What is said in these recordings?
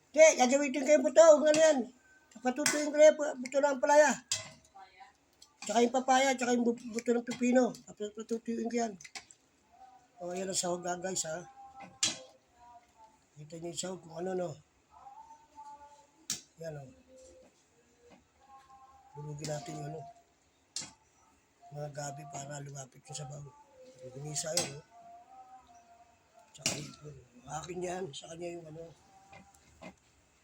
Hindi, gagamitin kayo buto. Ano yan? Patutuyin ko na yan, buto ng palaya. Tsaka yung papaya, tsaka yung buto ng pipino. Patutuyin ko yan. O, yan ang sahog na guys ha. Kita niyo yung sahog kung ano no. Yan o. Bulugin natin yung ano. Mga gabi para lumapit yung sabaw. Ginisa yun o. Tsaka yun. Akin yan. Sa kanya yung ano.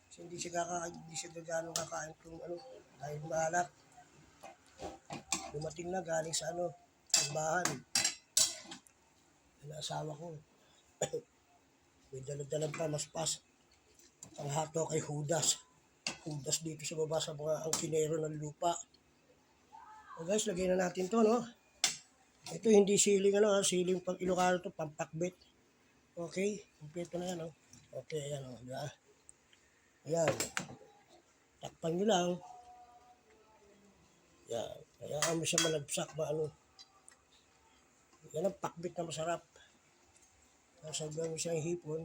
Kasi hindi siya gaganong kakain kung ano. Dahil mahalap. Dumating na galing sa ano. Pagbahan. Yung asawa ko. May daladalang pamaspas. Ang hato kay Judas. Judas dito sa baba sa mga angkinero ng lupa. O guys, lagay na natin to, no? Ito hindi siling ano, siling pang Ilocano to, pampakbit. Okay, kumpleto na yan, no? Okay, ayan, no? Diba? Ayan. Takpan nyo lang. Ayan. Hayaan mo siya malagsak, ano. Yan ang pakbit na masarap. Sabihan mo siya yung hipon.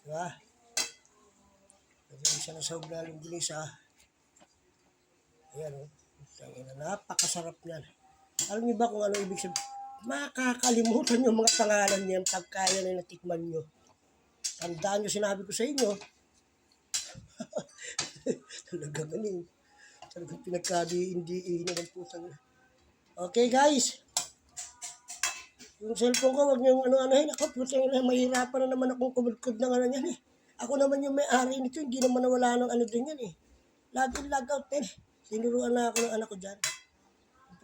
Diba? Lagyan siya ng sahog na linggunisa. Ayan, no? Napakasarap niyan. Alam niyo ba kung ano ibig sabihin? Makakalimutan yung mga pangalan niyan pagkaya na natikman nyo. Tandaan nyo sinabi ko sa inyo. Talagang galing. Talagang pinagkadiin-diin ng putang. Okay guys. Yung cellphone ko, wag nyo ano-anohin. Ako, putang na, mahirapan na naman akong kumulkod ng ano yan eh. Ako naman yung may-ari nito, hindi naman nawala ng ano din yan eh. Login, logout din. Sinuruan na ako ng anak ko dyan.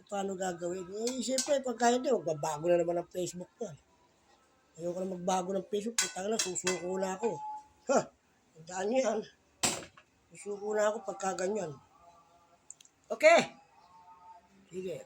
Paano gagawin? Eh, siyempre, pagka hindi, magbabago na naman ang Facebook ko. Ayoko na magbago ng Facebook. Putang na, susuko na ako. Ha! Tandaan nyo yan. Susuko na ako pagka ganyan. Okay. Sige.